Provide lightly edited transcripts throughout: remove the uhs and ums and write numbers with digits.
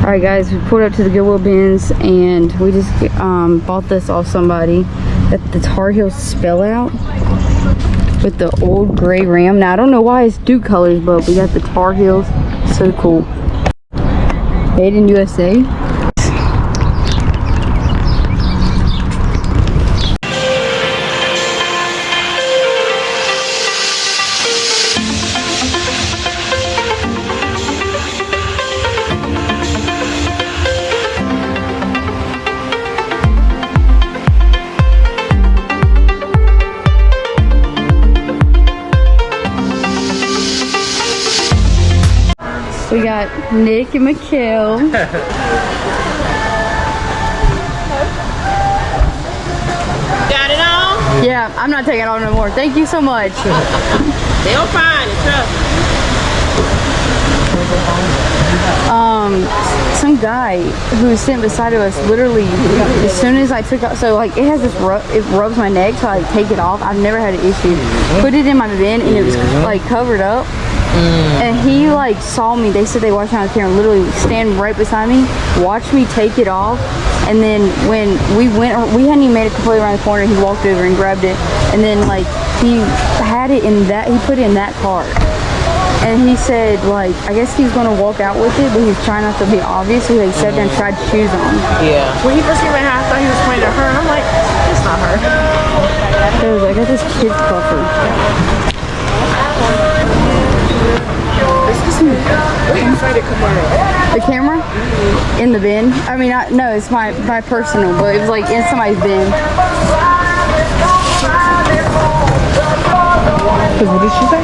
Alright guys, we pulled up to the Goodwill bins and we just bought this off somebody. Got the Tar Heels spell out with the old gray rim. Now I don't know why it's Duke colors, but we got the Tar Heels. So cool. Made in USA. We got Nick and Mikhail. Got it on? Yeah, I'm not taking it on no more. Thank you so much. They'll find it, trust me. Some guy who was sitting beside of us, literally, as soon as I took off, so like it has this it rubs my neck, so I take it off. I've never had an issue. Put it in my bin and it was like covered up. And he like saw me. They said they watched me on the camera, literally stand right beside me, watch me take it off, and then when we hadn't even made it completely around the corner, he walked over and grabbed it, and then like he had it in that, he put it in that cart, and he said like I guess he was gonna walk out with it, but he was trying not to be obvious, so he like sat there and tried shoes on. Yeah. When he first came in, I thought he was pointing at her, and I'm like, it's not her. I got this kid's puffer. The camera? In the bin? I mean, no, it's my personal, but it was like in somebody's bin. Because what did she say?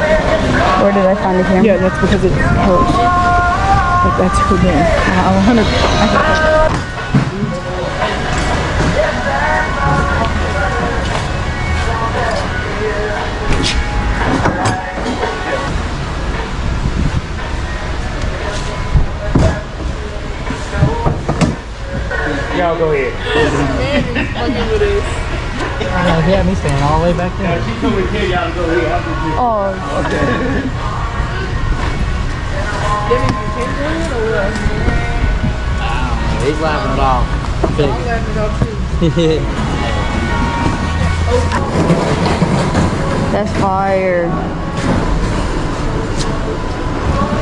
Where did I find the camera? Yeah, that's because it's hers. Like, that's her bin. 100. Y'all go ahead. He had me standing all the way back there. She told me to tell y'all to go ahead. Oh, He's laughing it off. I'm laughing it off too. that's fire.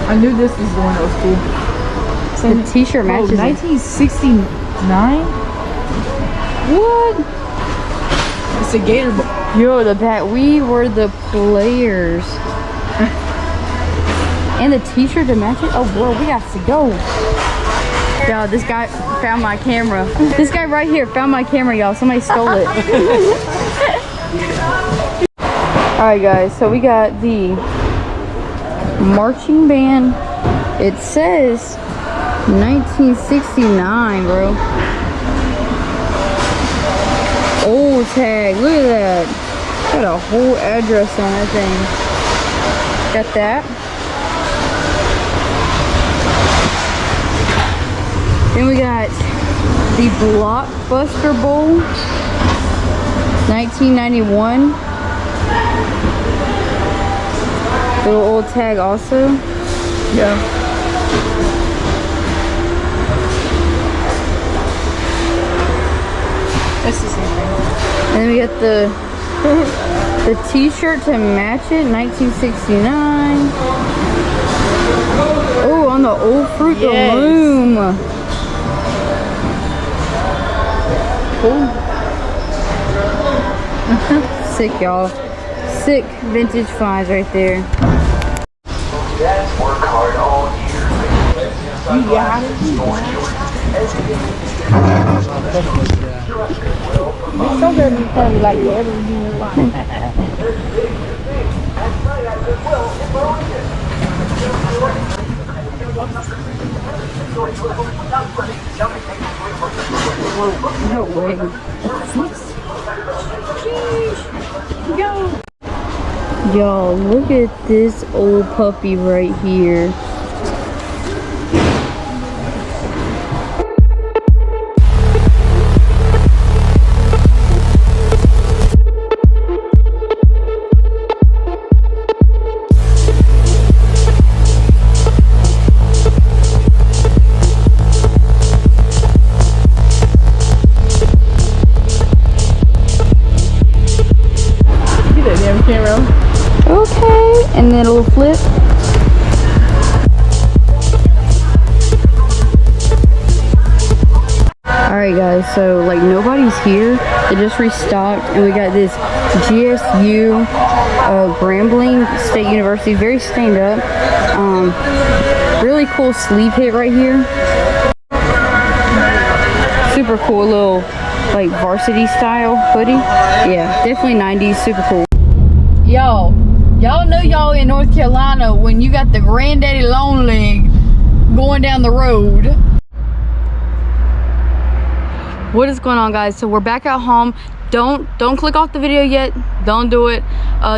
I knew this was the one that was cool. The t-shirt matches it. 1969? What? It's a gator ball. Yo, the bat. We were the players. And the t-shirt to match it? Oh, bro, we got to go. Y'all, this guy found my camera. This guy right here found my camera, y'all. Somebody stole it. Alright, guys. So we got the marching band. It says 1969, bro. Old tag. Look at that. Got a whole address on that thing. Got that. Then we got the Blockbuster Bowl, 1991. Little old tag also. Yeah. This is And then we got the t-shirt to match it, 1969. Oh, on the old Fruit the Loom. Cool. Sick, y'all. Sick vintage finds right there. Work hard all year. You got it. It's so good to probably like whatever you want. No way. Yo, look at this old puppy right here. flip. Alright guys, so like nobody's here. They just restocked and we got this GSU Grambling State University, very stand up. Really cool sleeve hit right here. Super cool little like varsity style hoodie. Yeah, definitely 90s, super cool. Y'all know y'all in North Carolina when you got the granddaddy long leg going down the road. What is going on, guys? So we're back at home. Don't click off the video yet. Don't do it.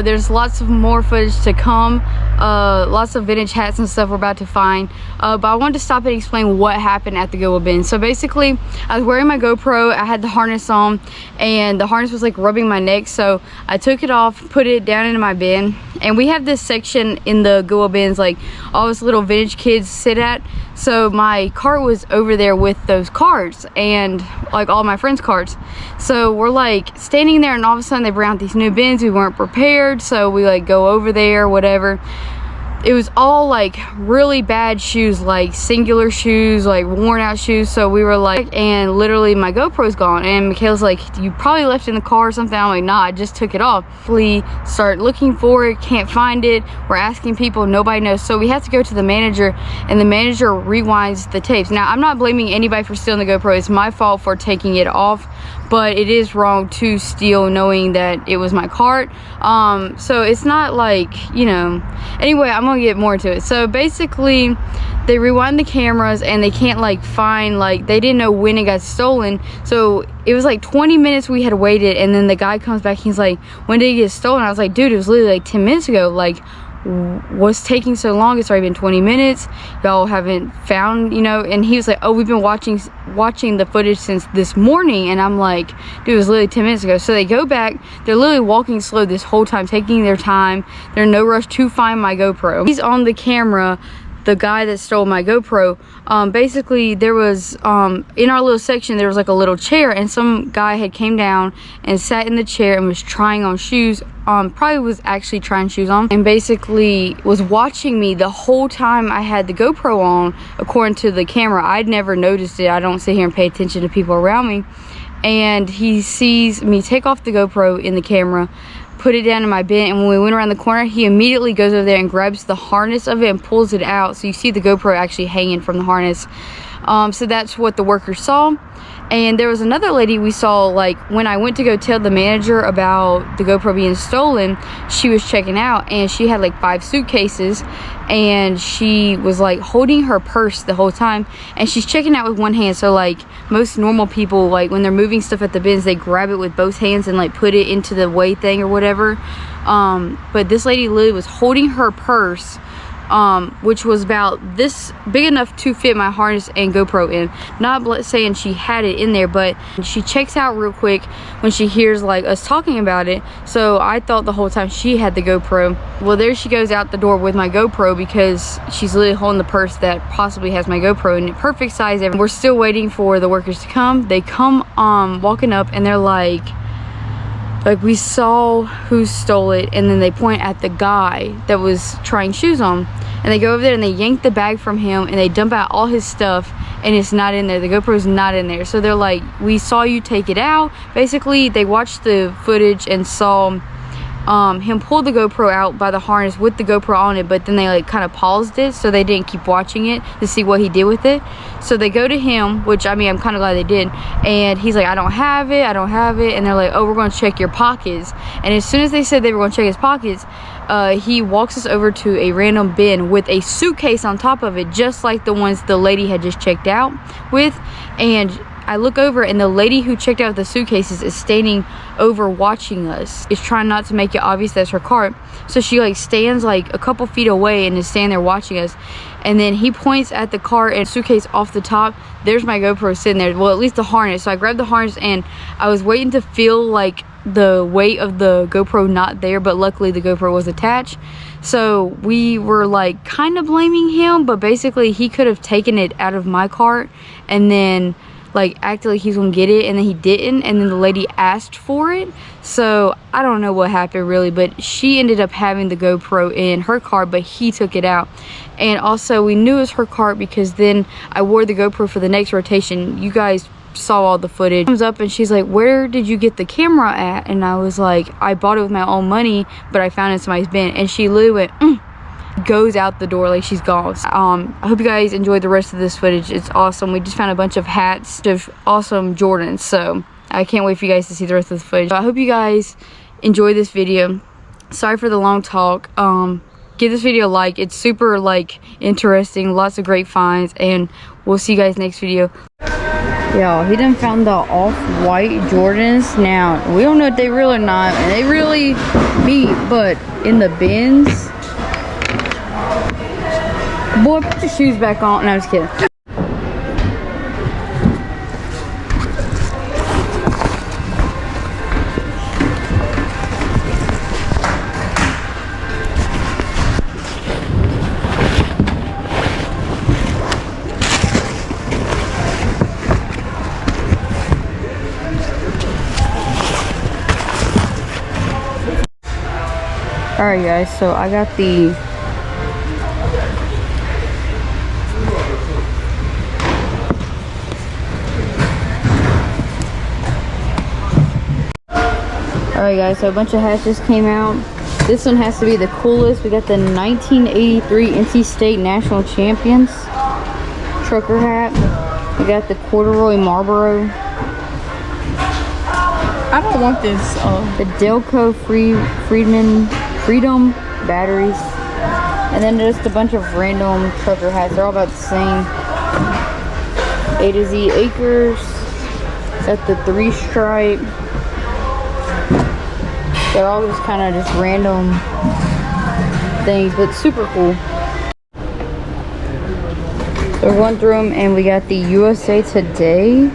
There's lots of more footage to come. Lots of vintage hats and stuff we're about to find. But I wanted to stop and explain what happened at the Goodwill bin. So basically, I was wearing my GoPro. I had the harness on, and the harness was like rubbing my neck. So I took it off, put it down into my bin. And we have this section in the Goodwill bins, like all those little vintage kids sit at. So my cart was over there with those carts and like all my friends' carts. So we're like standing there, and all of a sudden they bring out these new bins. We weren't prepared, so we like go over there, whatever. It was all like really bad shoes, like singular shoes, like worn out shoes. So we were like, and literally my GoPro's gone. And Michaela's like, you probably left it in the car or something. I'm like, nah, I just took it off. We start looking for it, can't find it. We're asking people, nobody knows. So we have to go to the manager, and the manager rewinds the tapes. Now, I'm not blaming anybody for stealing the GoPro. It's my fault for taking it off, but it is wrong to steal knowing that it was my cart. So it's not like, you know, anyway, I'm gonna get more into it. So basically they rewind the cameras and they can't like find, like they didn't know when it got stolen. So it was like 20 minutes we had waited, and then the guy comes back, he's like, when did it get stolen? I was like, dude, it was literally like 10 minutes ago. Like, what's taking so long? It's already been 20 minutes. Y'all haven't found, you know. And he was like, oh, we've been watching the footage since this morning. And I'm like, dude, it was literally 10 minutes ago. So they go back, they're literally walking slow this whole time, taking their time. They're in no rush to find my GoPro. He's on the camera, the guy that stole my GoPro. Basically there was in our little section there was like a little chair, and some guy had came down and sat in the chair and was trying on shoes. Probably was actually trying shoes on, and basically was watching me the whole time I had the GoPro on, according to the camera. I'd never noticed it. I don't sit here and pay attention to people around me. And he sees me take off the GoPro in the camera, put it down in my bin, and when we went around the corner, he immediately goes over there and grabs the harness of it and pulls it out. So you see the GoPro actually hanging from the harness. So that's what the workers saw. And there was another lady we saw, like when I went to go tell the manager about the GoPro being stolen, she was checking out and she had like 5 suitcases, and she was like holding her purse the whole time, and she's checking out with one hand. So like most normal people, like when they're moving stuff at the bins, they grab it with both hands and like put it into the weigh thing or whatever. But this lady literally was holding her purse, which was about this big enough to fit my harness and GoPro in. Not saying she had it in there, but she checks out real quick when she hears like us talking about it. So I thought the whole time she had the GoPro. Well, there she goes out the door with my GoPro, because she's literally holding the purse that possibly has my GoPro in it. Perfect size. We're still waiting for the workers to come. They come walking up, and they're like, we saw who stole it, and then they point at the guy that was trying shoes on, and they go over there and they yank the bag from him and they dump out all his stuff, and it's not in there. The GoPro's not in there. So they're like, we saw you take it out. Basically they watched the footage and saw him pull the GoPro out by the harness with the GoPro on it, but then they like kind of paused it, so they didn't keep watching it to see what he did with it. So they go to him, which I mean, I'm kind of glad they did, and he's like, I don't have it, and they're like, oh, we're going to check your pockets. And as soon as they said they were going to check his pockets, he walks us over to a random bin with a suitcase on top of it, just like the ones the lady had just checked out with. And I look over, and the lady who checked out the suitcases is standing over watching us. Is trying not to make it obvious that's her cart. So she like stands like a couple feet away and is standing there watching us. And then he points at the cart and suitcase off the top. There's my GoPro sitting there. Well, at least the harness. So I grabbed the harness, and I was waiting to feel like the weight of the GoPro not there, but luckily the GoPro was attached. So we were like kind of blaming him, but basically he could have taken it out of my cart and then like acted like he's gonna get it, and then he didn't, and then the lady asked for it. So I don't know what happened really, but she ended up having the GoPro in her car, but he took it out. And also we knew it was her car because then I wore the GoPro for the next rotation. You guys saw all the footage. Comes up and she's like, where did you get the camera at? And I was like, I bought it with my own money, but I found it in somebody's bin. And she literally went goes out the door like she's gone. I hope you guys enjoyed the rest of this footage. It's awesome. We just found a bunch of hats of awesome Jordans, so I can't wait for you guys to see the rest of the footage. I hope you guys enjoy this video. Sorry for the long talk. Give this video a like. It's super like interesting, lots of great finds, and we'll see you guys next video. Y'all, he done found the off-white Jordans. Now, we don't know if they real or not, and they really beat, but in the bins. Boy, put your shoes back on. No, I'm just kidding. Alright guys, so I got the Alright guys, so a bunch of hats just came out. This one has to be the coolest. We got the 1983 NC State National Champions trucker hat. We got the corduroy Marlboro. I don't want this. The Delco Freedom batteries. And then just a bunch of random trucker hats. They're all about the same. A to Z Acres. Got the 3-stripe. They're all just kind of just random things, but super cool. So we're going through them, and we got the USA Today.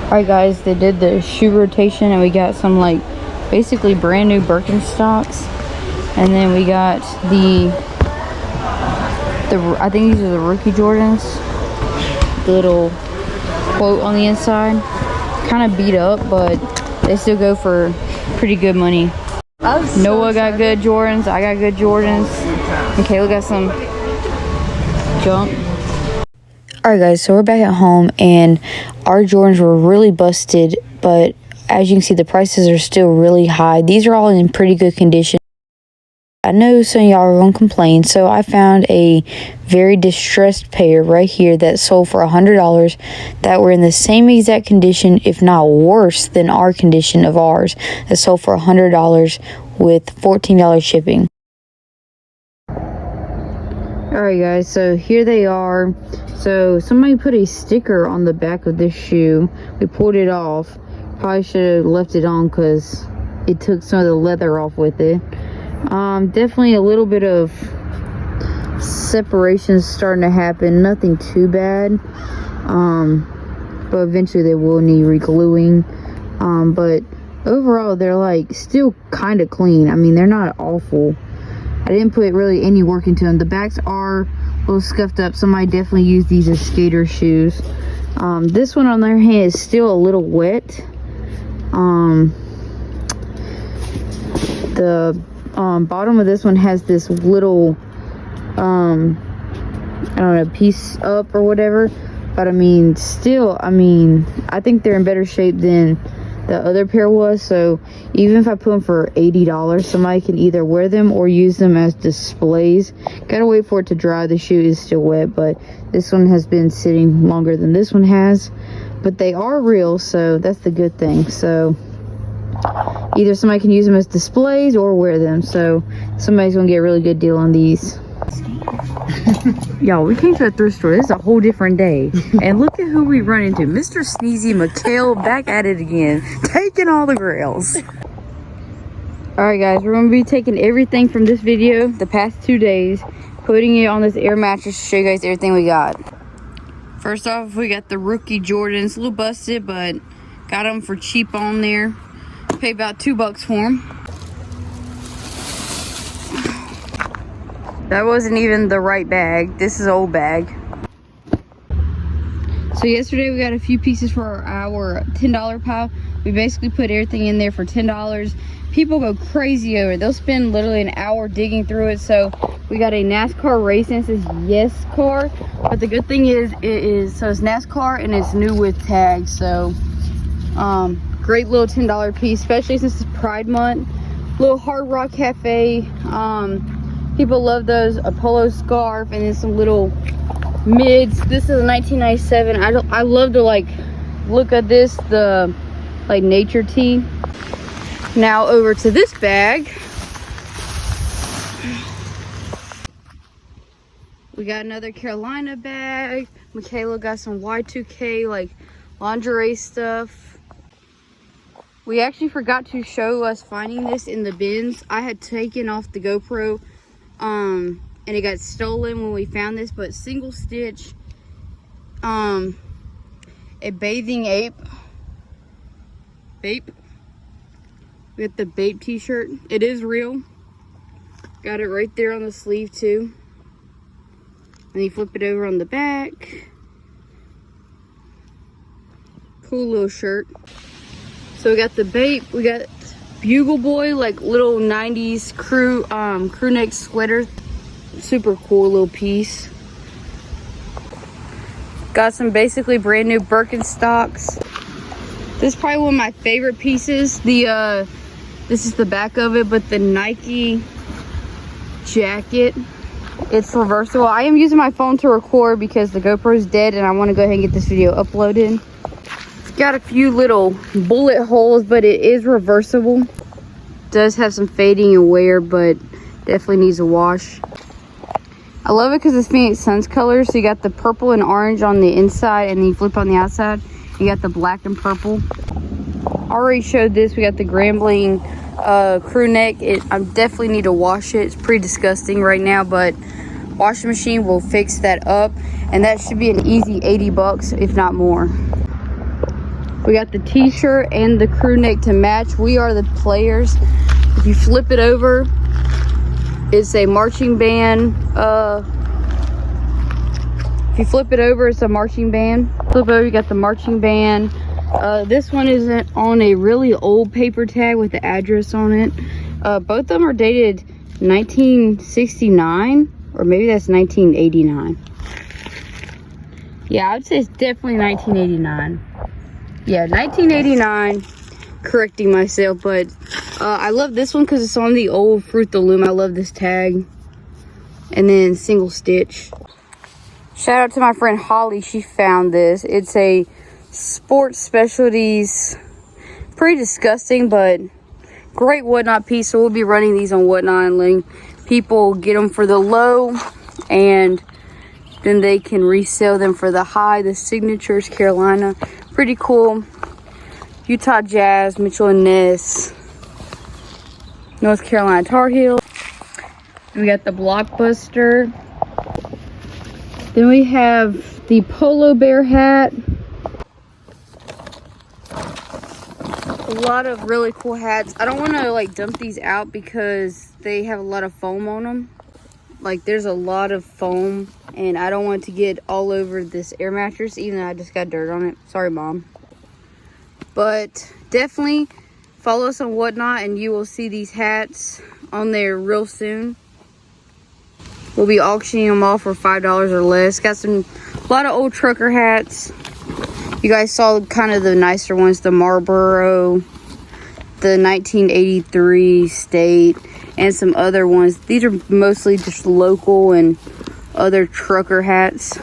Alright guys, they did the shoe rotation, and we got some like basically brand new Birkenstocks, and then we got the I think these are the rookie Jordans. The little quote on the inside, kind of beat up, but they still go for pretty good money. Noah got good Jordans, I got good Jordans, and Kayla got some junk. Alright guys, so we're back at home, and our Jordans were really busted, but as you can see, the prices are still really high. These are all in pretty good condition. I know some of y'all are going to complain, so I found a very distressed pair right here that sold for $100 that were in the same exact condition, if not worse than our condition of ours, that sold for $100 with $14 shipping. Alright guys, so here they are. So somebody put a sticker on the back of this shoe. We pulled it off. Probably should have left it on because it took some of the leather off with it. Definitely a little bit of separation starting to happen. Nothing too bad. But eventually they will need re-gluing. But overall they're like still kind of clean. I mean, they're not awful. I didn't put really any work into them. The backs are a little scuffed up. Somebody definitely used these as skater shoes. This one on the other hand is still a little wet. The bottom of this one has this little I don't know, piece up or whatever, but I mean still, I mean, I think they're in better shape than the other pair was. So even if I put them for $80, somebody can either wear them or use them as displays. Gotta wait for it to dry. The shoe is still wet, but this one has been sitting longer than this one has, but they are real, so that's the good thing. So either somebody can use them as displays or wear them, so somebody's gonna get a really good deal on these. Y'all, we came to a thrift store. This is a whole different day, and look at who we run into. Mr. Sneezy McHale back at it again, taking all the grails. Alright guys, we're gonna be taking everything from this video the past 2 days, putting it on this air mattress to show you guys everything we got. First off, we got the rookie Jordans. A little busted, but got them for cheap on there. Paid about $2 for them. That wasn't even the right bag. This is an old bag. So yesterday we got a few pieces for our $10 pile. We basically put everything in there for $10. People go crazy over it. They'll spend literally an hour digging through it. So we got a NASCAR racing. It says Yes Car. But the good thing is, it's NASCAR and it's new with tags. So great little $10 piece, especially since it's Pride Month. Little Hard Rock Cafe. People love those. A polo scarf and then some little mids. This is a 1997. I love to like look at this, the like nature tee. Now over to this bag. We got another Carolina bag. Michaela got some Y2K like lingerie stuff. We actually forgot to show us finding this in the bins. I had taken off the GoPro and it got stolen when we found this, but single stitch, a bathing ape. Bape. We got the Bape t-shirt. It is real. Got it right there on the sleeve too. And you flip it over on the back. Cool little shirt. So we got the Bape. We got Bugle Boy, like little 90s crew neck sweater. Super cool little piece. Got some basically brand new Birkenstocks. This is probably one of my favorite pieces. This is the back of it, but the Nike jacket. It's reversible. I am using my phone to record because the GoPro is dead and I want to go ahead and get this video uploaded. It's got a few little bullet holes, but it is reversible. Does have some fading and wear, but definitely needs a wash. I love it because it's Phoenix Suns colors. So you got the purple and orange on the inside, and then you flip on the outside. You got the black and purple. Already showed this. We got the Grambling crew neck. I definitely need to wash it. It's pretty disgusting right now, but washing machine will fix that up, and that should be an easy $80, if not more. We got the t-shirt and the crew neck to match. We are the players. If you flip it over, it's a marching band. If you flip it over, it's a marching band. Flip over, you got the marching band. This one isn't on a really old paper tag with the address on it. Both of them are dated 1969, or maybe that's 1989. Yeah, I would say it's definitely 1989. Yeah, 1989. Correcting myself, but I love this one because it's on the old Fruit the Loom. I love this tag. And then single stitch. Shout out to my friend Holly. She found this. It's a sports specialties. Pretty disgusting, but great whatnot piece. So we'll be running these on whatnot and letting people get them for the low, and then they can resell them for the high. The signatures, Carolina, pretty cool. Utah Jazz, Mitchell and Ness, North Carolina Tar Heels. We got the Blockbuster. Then we have the Polo Bear hat. A lot of really cool hats. I don't want to like dump these out because they have a lot of foam on them. Like there's a lot of foam, and I don't want it to get all over this air mattress, even though I just got dirt on it. Sorry, Mom. But definitely follow us on Whatnot and you will see these hats on there real soon. We'll be auctioning them off for $5 or less. Got a lot of old trucker hats. You guys saw kind of the nicer ones, the Marlboro, the 1983 State, and some other ones. These are mostly just local and other trucker hats.